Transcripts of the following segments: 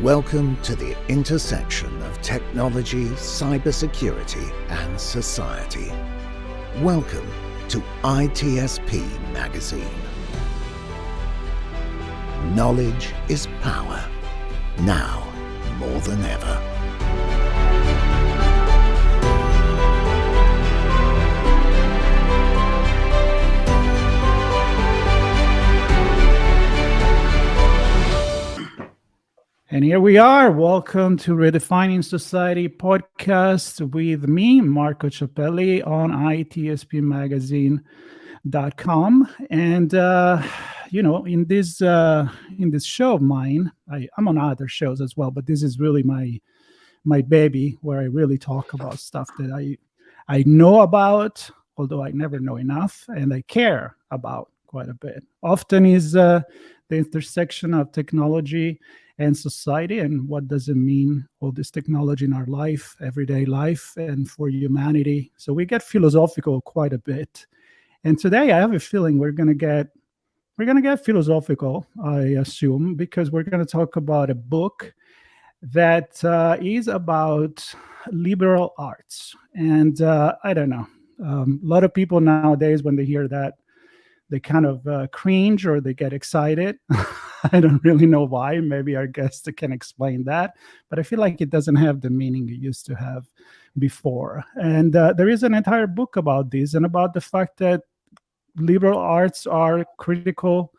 Welcome to the intersection of technology, cybersecurity, and society. Welcome to ITSP Magazine. Knowledge is power, now more than ever. And here we are. Welcome to Redefining Society Podcast with me, Marco Ciappelli, on ITSPmagazine.com. And in this show of mine, I'm on other shows as well, but this is really my baby, where I really talk about stuff that I know about, although I never know enough, and I care about quite a bit. Often is the intersection of technology and society, and what does it mean, all this technology in our life, everyday life, and for humanity. So we get philosophical quite a bit. And today I have a feeling we're gonna get philosophical, I assume, because we're gonna talk about a book that is about liberal arts. And I don't know, a lot of people nowadays, when they hear that, they kind of cringe or they get excited. I don't really know why. Maybe our guest can explain that. But I feel like it doesn't have the meaning it used to have before. And there is an entire book about this and about the fact that liberal arts are critical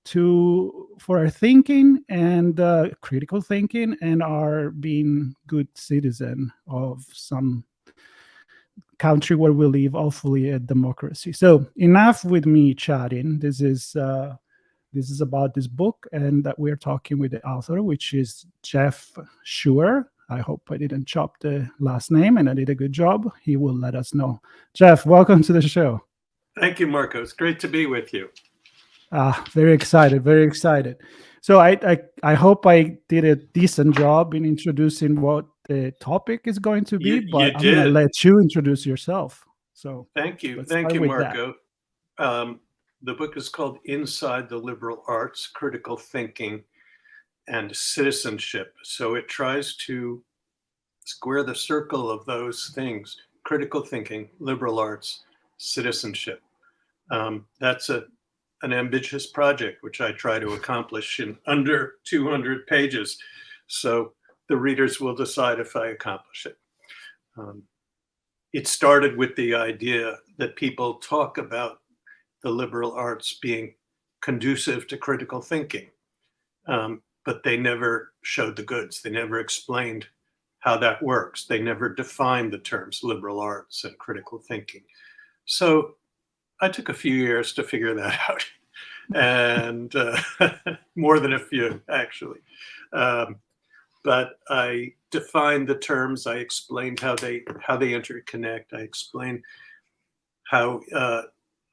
for our thinking and critical thinking, and are being good citizen of some country where we live, hopefully a democracy. So enough with me chatting. This is about this book, and that we're talking with the author, which is Jeff Scheuer. I hope I didn't chop the last name, and I did a good job. He will let us know. Jeff, welcome to the show. Thank you, Marco. It's great to be with you. Very excited, very excited. So I hope I did a decent job in introducing what the topic is going to be, but I'm going to let you introduce yourself. So thank you, Marco. The book is called Inside the Liberal Arts, Critical Thinking and Citizenship. So it tries to square the circle of those things: critical thinking, liberal arts, citizenship. That's an ambitious project, which I try to accomplish in under 200 pages. So the readers will decide if I accomplish it. It started with the idea that people talk about the liberal arts being conducive to critical thinking, but they never showed the goods. They never explained how that works. They never defined the terms liberal arts and critical thinking. So I took a few years to figure that out, and more than a few, actually. But I defined the terms. I explained how they interconnect. I explained how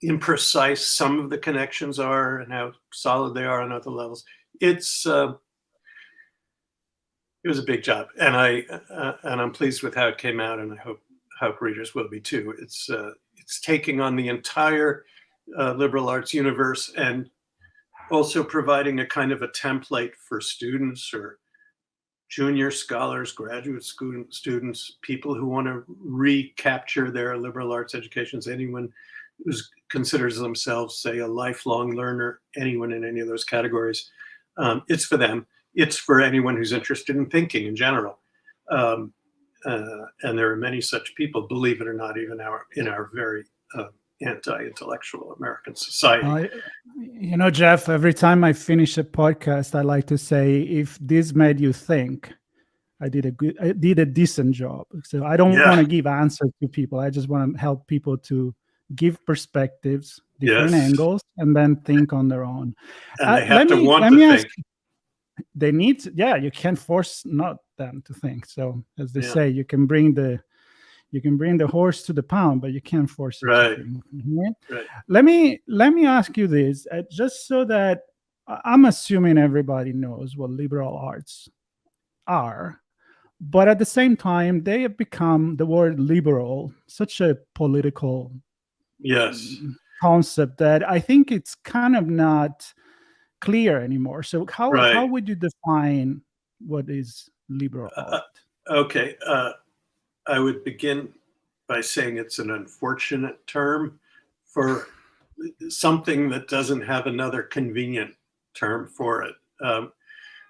imprecise some of the connections are and how solid they are on other levels. It was a big job, and I'm pleased with how it came out, and I hope readers will be too. It's taking on the entire liberal arts universe, and also providing a kind of a template for students or junior scholars, graduate students, people who want to recapture their liberal arts educations, anyone who considers themselves, say, a lifelong learner, anyone in any of those categories. It's for them. It's for anyone who's interested in thinking in general. And there are many such people, believe it or not, even in our very anti-intellectual American society. Jeff, every time I finish a podcast, I like to say, if this made you think, I did a decent job. So I don't want to give answers to people. I just want to help people to give perspectives, different angles, and then think on their own. And they have to want to think. They need to, you can't force not them to think. So as they say, you can bring the horse to the pound, but you can't force it. Right. To think. Right. Let me ask you this, just so that I'm assuming everybody knows what liberal arts are, but at the same time, they have become, the word liberal, such a political concept that I think it's kind of not clear anymore. So how would you define what is liberal art? Okay. I would begin by saying it's an unfortunate term for something that doesn't have another convenient term for it.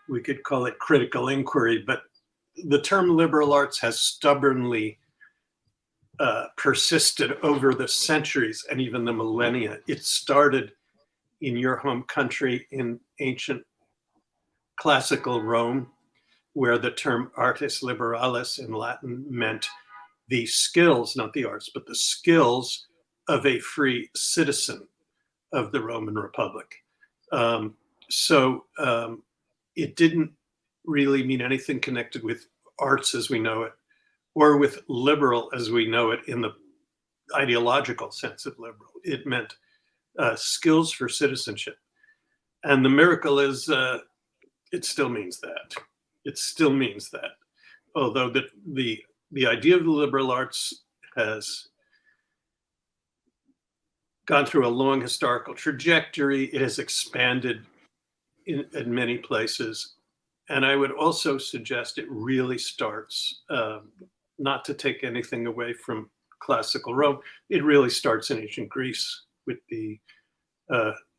We could call it critical inquiry, but the term liberal arts has stubbornly persisted over the centuries and even the millennia. It started in your home country in ancient classical Rome, where the term artis liberalis in Latin meant the skills, not the arts, but the skills of a free citizen of the Roman Republic. It didn't really mean anything connected with arts as we know it, or with liberal as we know it in the ideological sense of liberal. It meant skills for citizenship. And the miracle is it still means that. It still means that. Although the idea of the liberal arts has gone through a long historical trajectory. It has expanded in many places. And I would also suggest it really starts, not to take anything away from classical Rome, it really starts in ancient Greece with the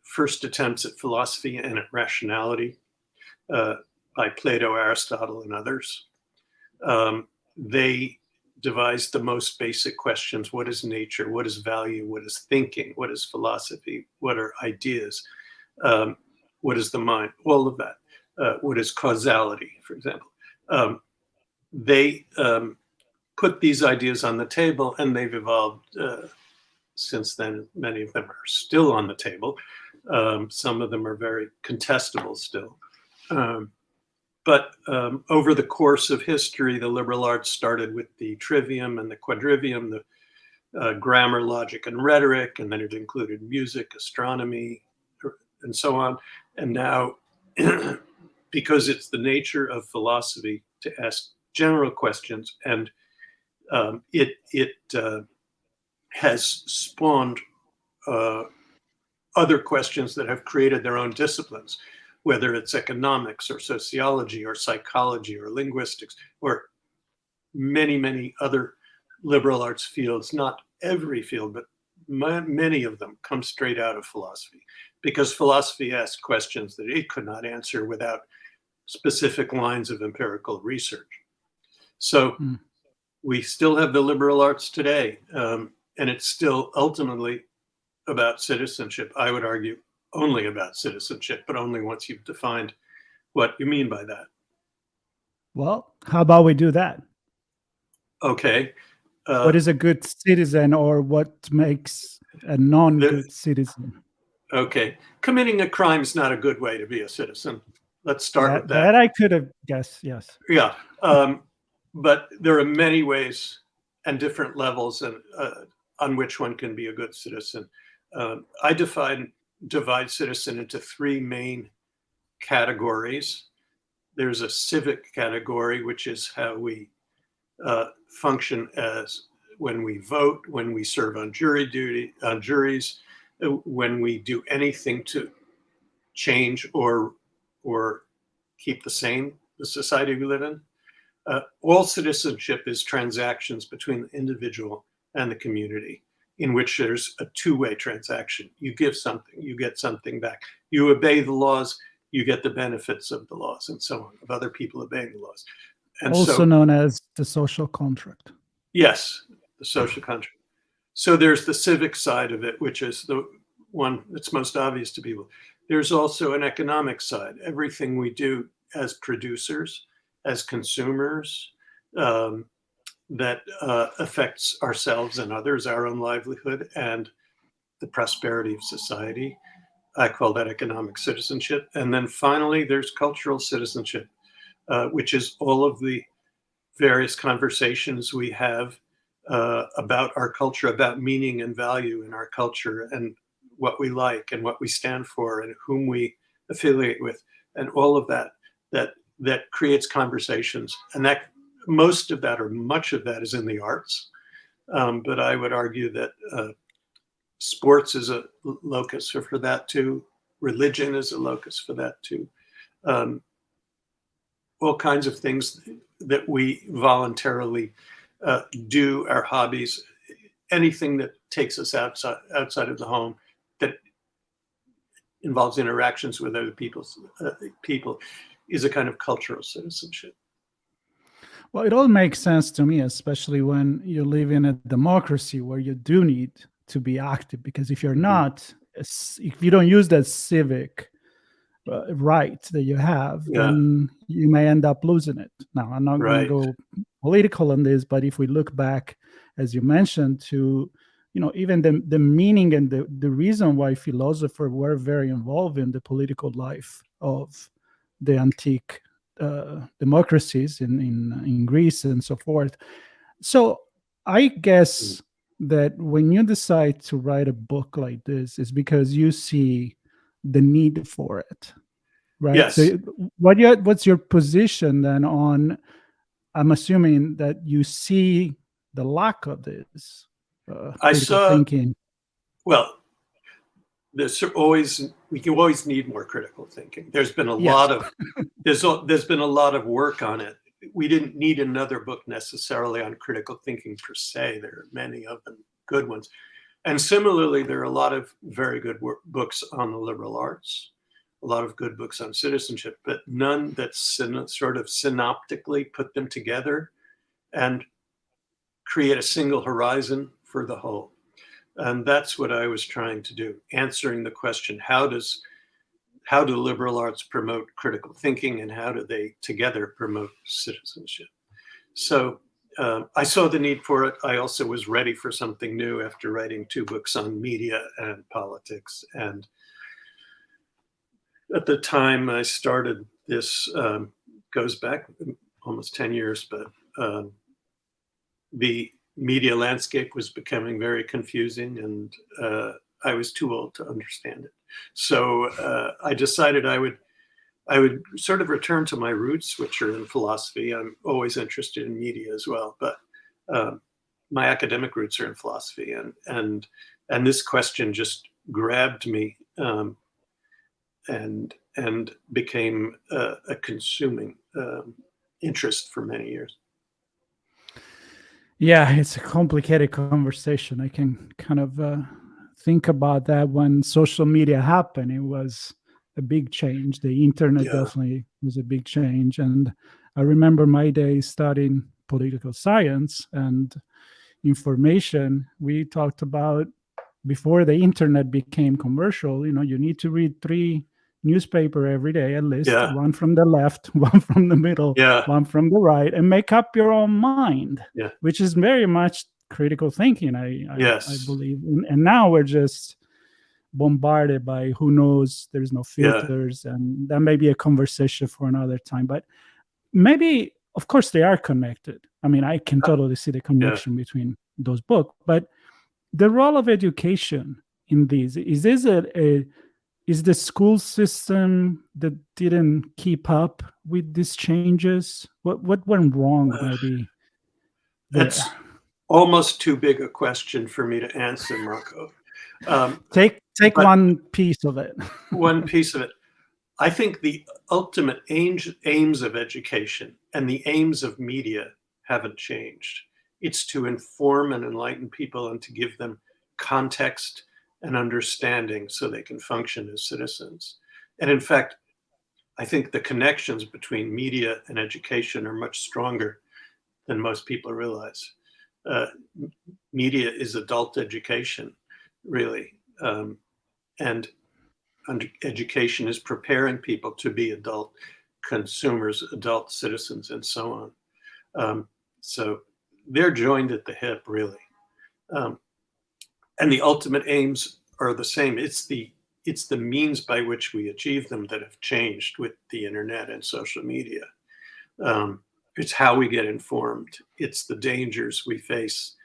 first attempts at philosophy and at rationality by Plato, Aristotle, and others. They devised the most basic questions. What is nature? What is value? What is thinking? What is philosophy? What are ideas? What is the mind? All of that. What is causality, for example? They put these ideas on the table, and they've evolved since then. Many of them are still on the table. Some of them are very contestable still. But over the course of history, the liberal arts started with the trivium and the quadrivium, the grammar, logic, and rhetoric, and then it included music, astronomy, and so on. And now, because it's the nature of philosophy to ask general questions, and it has spawned other questions that have created their own disciplines, whether it's economics or sociology or psychology or linguistics or many, many other liberal arts fields. Not every field, but many of them come straight out of philosophy, because philosophy asks questions that it could not answer without specific lines of empirical research. So we still have the liberal arts today, and it's still ultimately about citizenship. I would argue only about citizenship, but only once you've defined what you mean by that. Well, how about we do that? Okay. What is a good citizen, or what makes a non-good citizen? Okay. Committing a crime is not a good way to be a citizen. Let's start with that. That I could have guessed, yes. Yeah. But there are many ways and different levels on which one can be a good citizen. I divide citizen into three main categories. There's a civic category, which is how we function as when we vote, when we serve on juries, when we do anything to change or keep the same the society we live in. All citizenship is transactions between the individual and the community, in which there's a two-way transaction. You give something, you get something back. You obey the laws, you get the benefits of the laws, and so on, of other people obeying the laws. And also known as the social contract. Yes, the social contract. So there's the civic side of it, which is the one that's most obvious to people. There's also an economic side. Everything we do as producers, as consumers, that affects ourselves and others, our own livelihood, and the prosperity of society. I call that economic citizenship. And then finally, there's cultural citizenship, which is all of the various conversations we have about our culture, about meaning and value in our culture, and what we like and what we stand for and whom we affiliate with, and all of that creates conversations. And that most of that, or much of that, is in the arts. But I would argue that sports is a locus for that too. Religion is a locus for that too. all kinds of things that we voluntarily do, our hobbies, anything that takes us outside of the home that involves interactions with other people is a kind of cultural citizenship. Well, it all makes sense to me, especially when you live in a democracy where you do need to be active, because if you're not, if you don't use that civic right that you have, then you may end up losing it. Now, I'm not going to go political on this, but if we look back, as you mentioned, to even the meaning and the reason why philosophers were very involved in the political life of the antique democracies in Greece and so forth. So I guess that when you decide to write a book like this, is because you see the need for it, right? Yes. So what's your position then on? I'm assuming that you see the lack of this critical thinking. Well, we always need more critical thinking. There's been a lot of there's been a lot of work on it. We didn't need another book necessarily on critical thinking per se. There are many of them, good ones. And similarly, there are a lot of very good books on the liberal arts, a lot of good books on citizenship, but none that sort of synoptically put them together and create a single horizon for the whole. And that's what I was trying to do, answering the question, how do liberal arts promote critical thinking, and how do they together promote citizenship? So I saw the need for it. I also was ready for something new after writing 2 books on media and politics. And at the time I started this, goes back almost 10 years, but the media landscape was becoming very confusing, and I was too old to understand it. So I decided I would sort of return to my roots, which are in philosophy. I'm always interested in media as well, but my academic roots are in philosophy, and this question just grabbed me and became a consuming interest for many years. Yeah, it's a complicated conversation. I can kind of think about that. When social media happened, it was a big change. The internet definitely was a big change. And I remember my days studying political science and information. We talked about, before the internet became commercial, you need to read 3 newspaper every day at least, one from the left, one from the middle, one from the right, and make up your own mind, which is very much critical thinking, I believe. And now we're just bombarded by who knows, there's no filters, and that may be a conversation for another time. But maybe, of course, they are connected. I mean, I can totally see the connection between those books, but the role of education in these, is the school system that didn't keep up with these changes? What went wrong, maybe? That's almost too big a question for me to answer, Marco. Take one piece of it. One piece of it. I think the ultimate aims of education and the aims of media haven't changed. It's to inform and enlighten people and to give them context and understanding so they can function as citizens. And in fact, I think the connections between media and education are much stronger than most people realize. Media is adult education, really. And education is preparing people to be adult consumers, adult citizens, and so on. So they're joined at the hip, really. And the ultimate aims are the same. It's the means by which we achieve them that have changed with the internet and social media. It's how we get informed. It's the dangers we face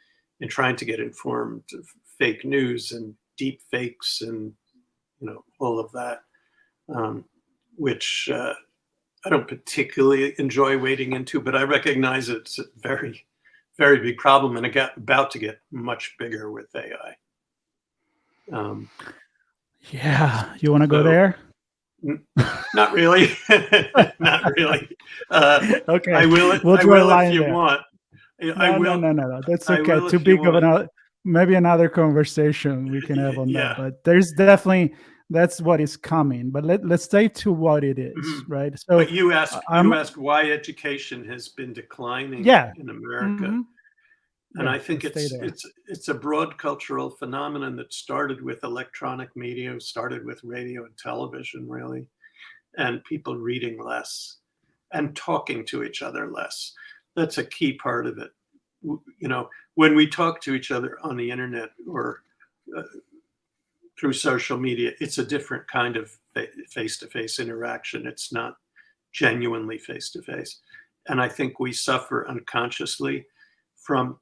in trying to get informed of fake news and deep fakes and all of that, which I don't particularly enjoy wading into, but I recognize it's a very, very big problem, and about to get much bigger with AI. You want to go there? Not really. Not really. Okay, I will if you want. No. That's okay. Too big of another, maybe another conversation we can have on that. But there's definitely, that's what is coming. But let's stay to what it is, right? So, but you asked why education has been declining in America. Mm-hmm. And I think it's a broad cultural phenomenon that started with electronic media, started with radio and television, really, and people reading less and talking to each other less. That's a key part of it. You know, when we talk to each other on the internet or through social media, it's a different kind of face-to-face interaction. It's not genuinely face-to-face. And I think we suffer unconsciously from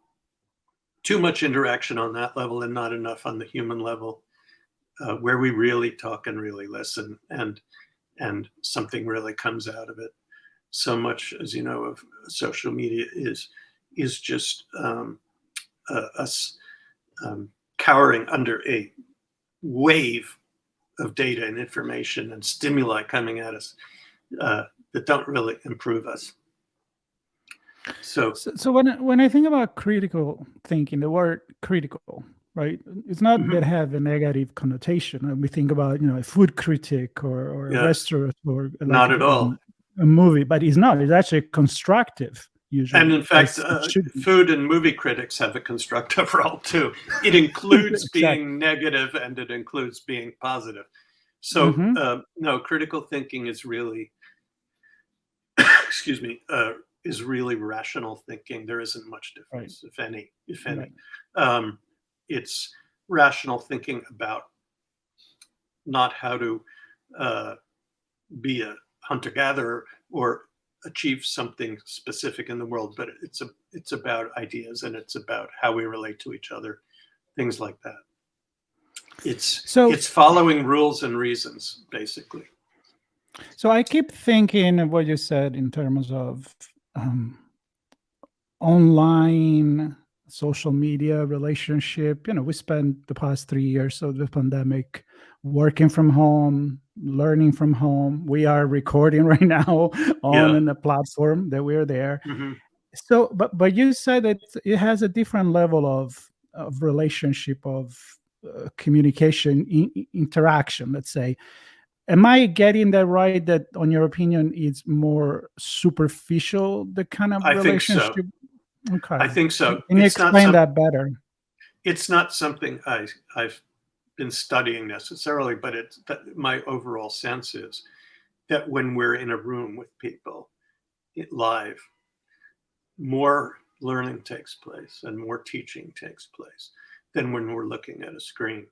too much interaction on that level and not enough on the human level, where we really talk and really listen and something really comes out of it. So much, as you know, of social media is just us cowering under a wave of data and information and stimuli coming at us that don't really improve us. So when I think about critical thinking, the word critical, right? It's not that have a negative connotation. When we think about, a food critic or a restaurant or not at all a movie, but it's not. It's actually constructive usually. And in fact, food and movie critics have a constructive role too. It includes being negative and it includes being positive. So no, critical thinking is really, is really rational thinking. There isn't much difference, if any. Right. It's rational thinking about not how to be a hunter-gatherer or achieve something specific in the world, but it's about ideas and it's about how we relate to each other, things like that. It's following rules and reasons, basically. So I keep thinking of what you said in terms of online social media relationship. We spent the past 3 years of the pandemic working from home, learning from home. We are recording right now on a platform that we're there. Mm-hmm. So, but you said that it has a different level of relationship, of communication, interaction, let's say. Am I getting that right? That, on your opinion, it's more superficial, the kind of relationship? Think so. Okay, I think so. Can you explain that better? It's not something I've been studying necessarily, but my overall sense is that when we're in a room with people live, more learning takes place and more teaching takes place than when we're looking at a screen,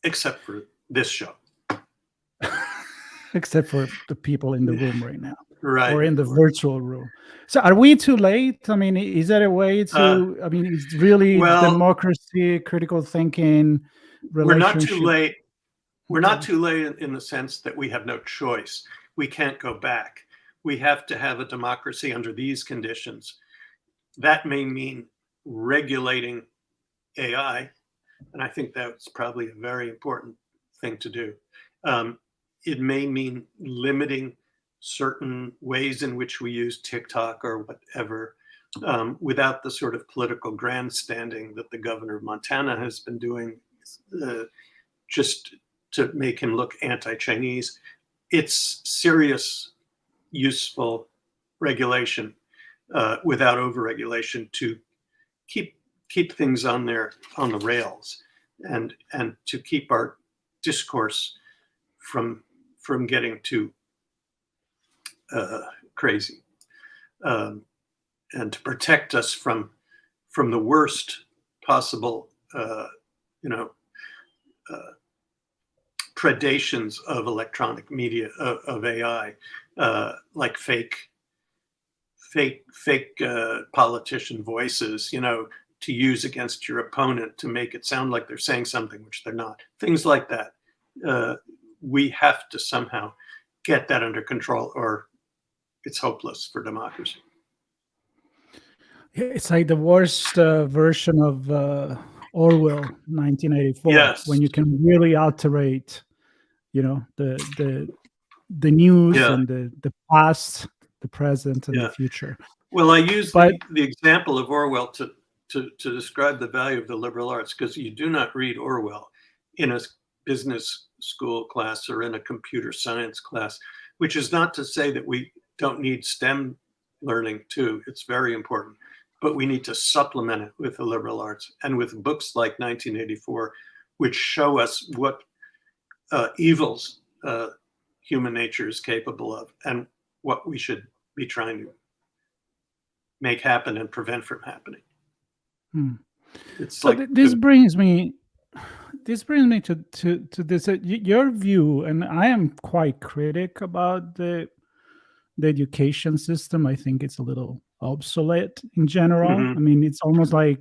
except for this show. Except for the people in the room right now, right, or in the virtual room. So are we too late? I mean, is there a way to, it's really democracy, critical thinking, we're not too late. We're not too late in the sense that we have no choice. We can't go back. We have to have a democracy under these conditions. That may mean regulating AI, and I think that's probably a very important thing to do. It may mean limiting certain ways in which we use TikTok or whatever, without the sort of political grandstanding that the governor of Montana has been doing, just to make him look anti-Chinese. It's serious, useful regulation without over-regulation to keep things on the rails and to keep our discourse from getting too crazy, and to protect us from the worst possible predations of electronic media, of AI, like fake politician voices, to use against your opponent to make it sound like they're saying something which they're not. Things like that. We have to somehow get that under control, or it's hopeless for democracy. It's like the worst version of Orwell, 1984, when you can really alterate, the news and the past, the present, and the future. Well, I use the example of Orwell to describe the value of the liberal arts, because you do not read Orwell in a business school class or in a computer science class, which is not to say that we don't need STEM learning too. It's very important, but we need to supplement it with the liberal arts and with books like 1984, which show us what evils human nature is capable of and what we should be trying to make happen and prevent from happening. It's so like this brings me to this your view, and I am quite critic about the education system. I think it's a little obsolete in general. I mean, it's almost like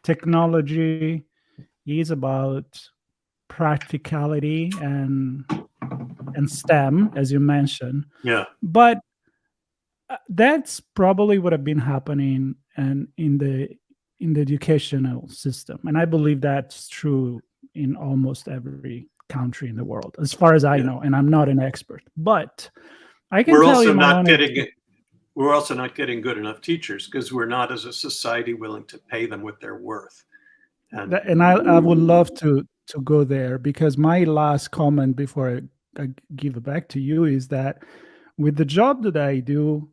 technology is about practicality and STEM, as you mentioned. Yeah. But that's probably what have been happening and in the educational system, and I believe that's true in almost every country in the world, as far as I know. And I'm not an expert, but I can tell you we're also not getting good enough teachers, because we're not, as a society, willing to pay them what they're worth. And I would love to go there, because my last comment before I give it back to you is that with the job that I do,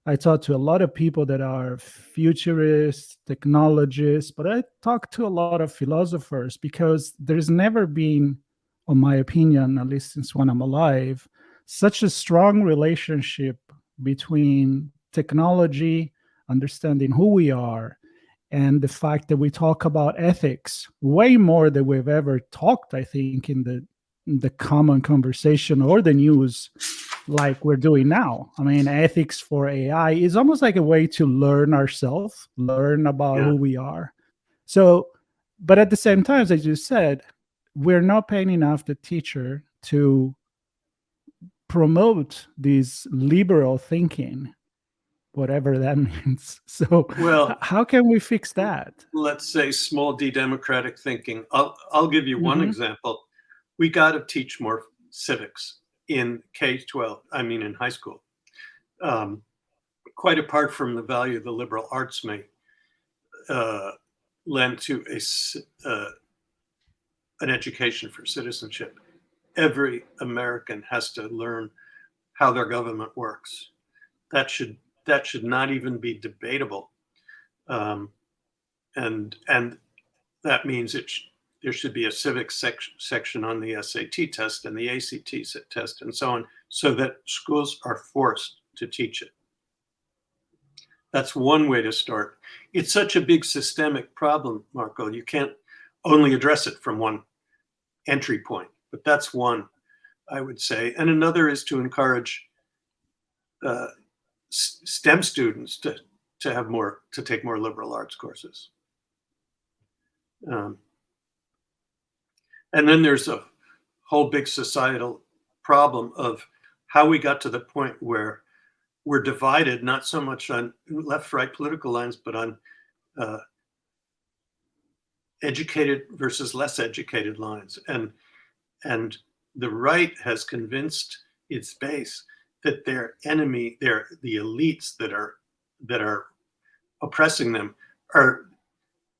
I talk to a lot of people that are futurists, technologists, but I talk to a lot of philosophers, because there's never been, in my opinion, at least since when I'm alive, such a strong relationship between technology, understanding who we are, and the fact that we talk about ethics way more than we've ever talked, I think, in the common conversation or the news like we're doing now. I mean, ethics for AI is almost like a way to learn ourselves, learn about who we are. So, but at the same time, as you said, we're not paying enough the teacher to promote this liberal thinking, whatever that means. So how can we fix that? Let's say small d democratic thinking. I'll give you one example. We got to teach more civics in K-12, I mean in high school. Quite apart from the value the liberal arts may lend to an education for citizenship. Every American has to learn how their government works. That should not even be debatable. And that means there should be a civics section on the SAT test and the ACT test and so on, so that schools are forced to teach it. That's one way to start. It's such a big systemic problem, Marco. You can't only address it from one entry point, but that's one, I would say. And another is to encourage STEM students to take more liberal arts courses. And then there's a whole big societal problem of how we got to the point where we're divided, not so much on left-right political lines, but on educated versus less educated lines. And the right has convinced its base that their enemy, the elites that are oppressing them, are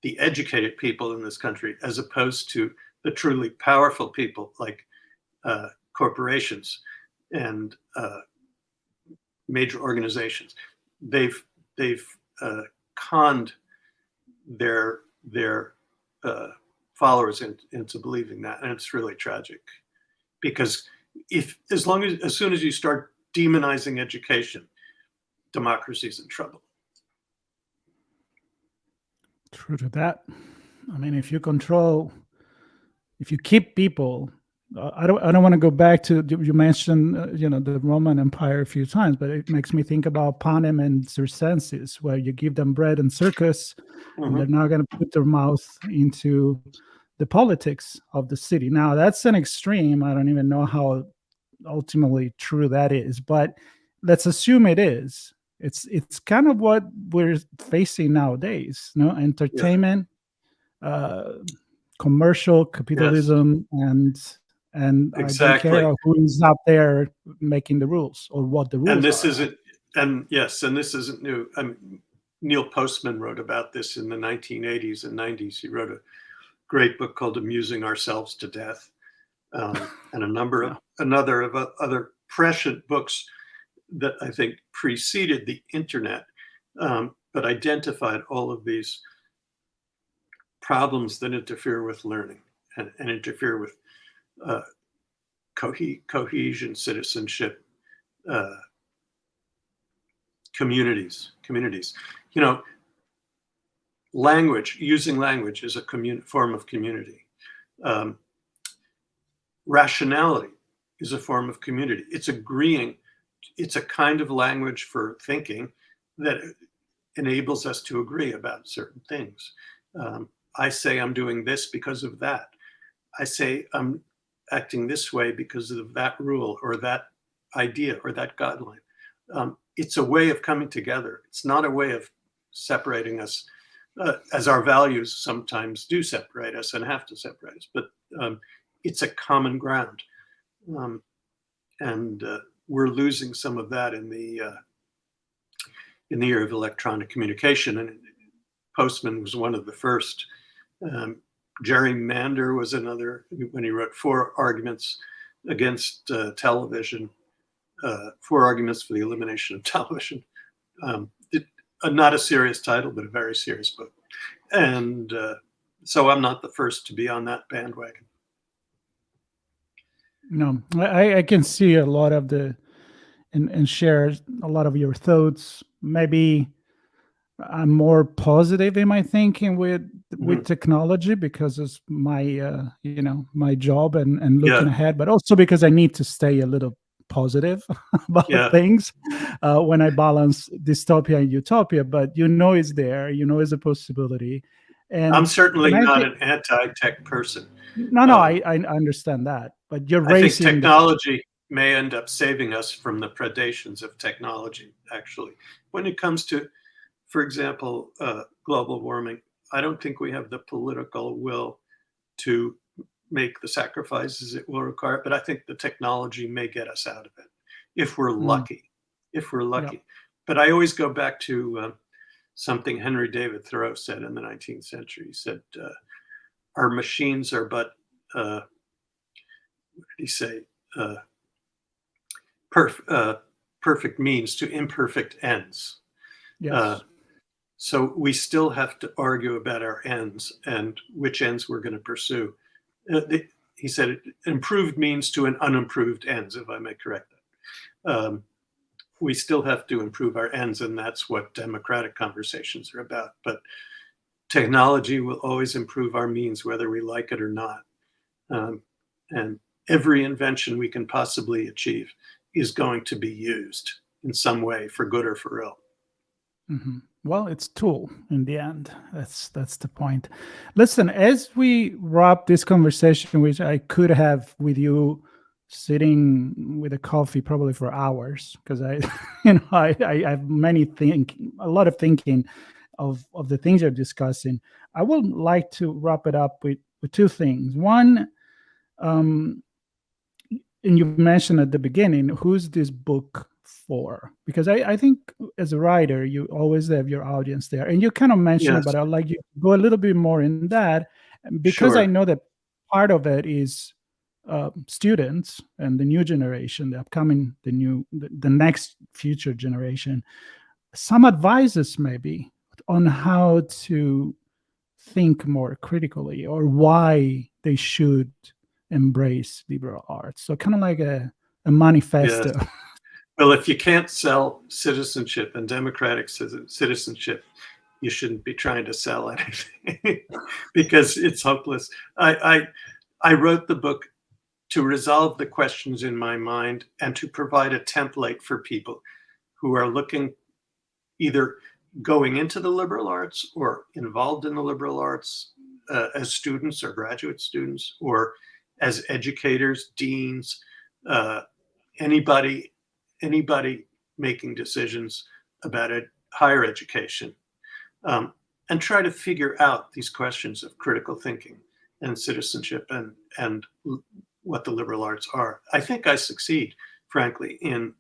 the educated people in this country, as opposed to the truly powerful people like corporations and major organizations. They've conned their followers into believing that, and it's really tragic. Because as soon as you start demonizing education, democracy's in trouble. True to that. I mean, if you keep people, I don't want to go back to, you mentioned the Roman Empire a few times, but it makes me think about Panem and Circenses, where you give them bread and circus, and they're not going to put their mouth into the politics of the city. Now, that's an extreme. I don't even know how ultimately true that is, but let's assume it is. It's kind of what we're facing nowadays. Entertainment, commercial capitalism, and and I don't Exactly. care who is up there making the rules or what the rules And this are. isn't, and yes, and this isn't new. Neil Postman wrote about this in the 1980s and 90s. He wrote a great book called "Amusing Ourselves to Death," and a number of other prescient books that I think preceded the internet, but identified all of these problems that interfere with learning and interfere with cohesion, citizenship, communities. You know, using language is a form of community. Rationality is a form of community. It's agreeing. It's a kind of language for thinking that enables us to agree about certain things. I say I'm doing this because of that. I say I'm acting this way because of that rule or that idea or that guideline. It's a way of coming together. It's not a way of separating us, as our values sometimes do separate us and have to separate us. But it's a common ground, and we're losing some of that in the era of electronic communication. And Postman was one of the first. Jerry Mander was another, when he wrote 4 Arguments Against Television, 4 Arguments for the Elimination of Television. Not a serious title, but a very serious book. And so I'm not the first to be on that bandwagon. No, I can see a lot of and share a lot of your thoughts. Maybe I'm more positive in my thinking with technology because it's my my job and looking ahead, but also because I need to stay a little positive about things when I balance dystopia and utopia. But it's there, it's a possibility. And I'm certainly not an anti-tech person. No, I understand that, but you're I racing. think technology may end up saving us from the predations of technology. Actually, when it comes to, for example, global warming, I don't think we have the political will to make the sacrifices it will require, but I think the technology may get us out of it if we're lucky. But I always go back to something Henry David Thoreau said in the 19th century. He said, our machines are but, what did he say? Perfect means to imperfect ends. Yes. So we still have to argue about our ends and which ends we're going to pursue. He said, improved means to an unimproved ends, if I may correct that. We still have to improve our ends, and that's what democratic conversations are about. But technology will always improve our means, whether we like it or not. And every invention we can possibly achieve is going to be used in some way, for good or for ill. Mm-hmm. Well, it's tool in the end. That's the point. Listen, as we wrap this conversation, which I could have with you sitting with a coffee probably for hours, because I have a lot of thinking of the things you're discussing. I would like to wrap it up with 2 things. One, and you mentioned at the beginning, who's this book for? Because I think as a writer, you always have your audience there, and you kind of mentioned it, but I'd like you to go a little bit more in that, because I know that part of it is students and the new generation, the upcoming, the next future generation. Some advices maybe on how to think more critically or why they should embrace liberal arts. So kind of like a manifesto. Yes. Well, if you can't sell citizenship and democratic citizenship, you shouldn't be trying to sell anything because it's hopeless. I wrote the book to resolve the questions in my mind and to provide a template for people who are looking, either going into the liberal arts or involved in the liberal arts as students or graduate students, or as educators, deans, anybody making decisions about higher education, and try to figure out these questions of critical thinking and citizenship and what the liberal arts are. I think I succeed, frankly, in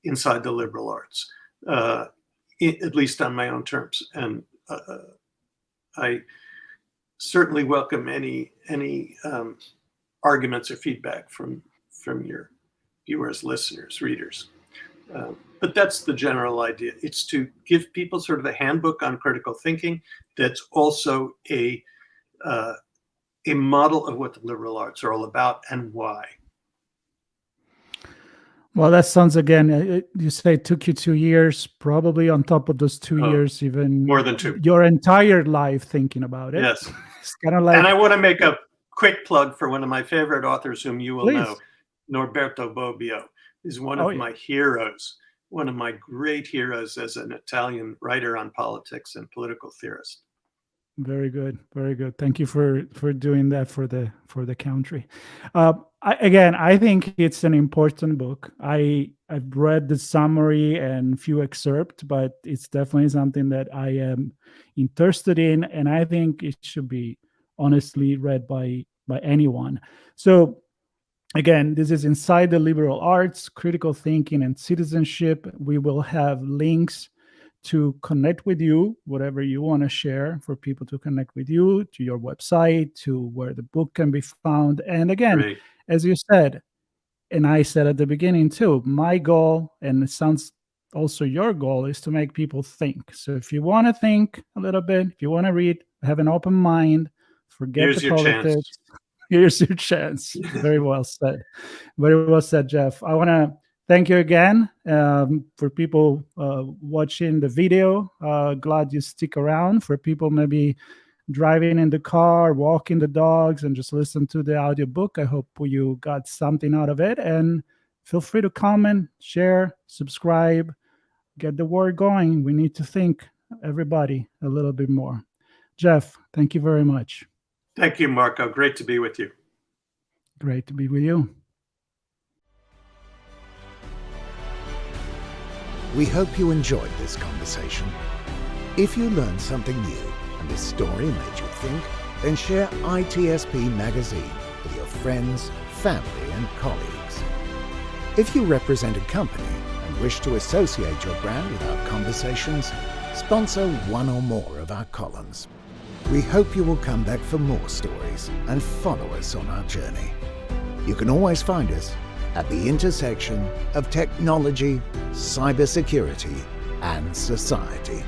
inside the liberal arts, at least on my own terms. And I certainly welcome any arguments or feedback from your viewers, listeners, readers. But that's the general idea. It's to give people sort of a handbook on critical thinking that's also a model of what the liberal arts are all about and why. Well, that sounds, again, you say it took you 2 years, probably on top of those 2 years, even more than 2, your entire life thinking about it. Yes. It's kind of like, and I want to make a quick plug for one of my favorite authors whom you will Please. know, Norberto Bobbio. He's one of my heroes, one of my great heroes as an Italian writer on politics and political theorist. Very good, very good. Thank you for doing that for the country. I think it's an important book. I've read the summary and few excerpts, but it's definitely something that I am interested in, and I think it should be honestly read by anyone. So again, this is Inside the Liberal Arts, Critical Thinking and Citizenship. We will have links to connect with you, whatever you want to share, for people to connect with you, to your website, to where the book can be found. And again, Great. As you said, and I said at the beginning too, my goal, and it sounds also your goal, is to make people think. So if you want to think a little bit, if you want to read, have an open mind, forget Here's the your politics. chance. Here's your chance. Very well said. Very well said, Jeff. I want to thank you again for people watching the video. Glad you stick around. For people maybe driving in the car, walking the dogs, and just listen to the audiobook, I hope you got something out of it. And feel free to comment, share, subscribe, get the word going. We need to think, everybody, a little bit more. Jeff, thank you very much. Thank you, Marco. Great to be with you. Great to be with you. We hope you enjoyed this conversation. If you learned something new and this story made you think, then share ITSPmagazine with your friends, family, and colleagues. If you represent a company and wish to associate your brand with our conversations, sponsor one or more of our columns. We hope you will come back for more stories and follow us on our journey. You can always find us at the intersection of technology, cybersecurity, and society.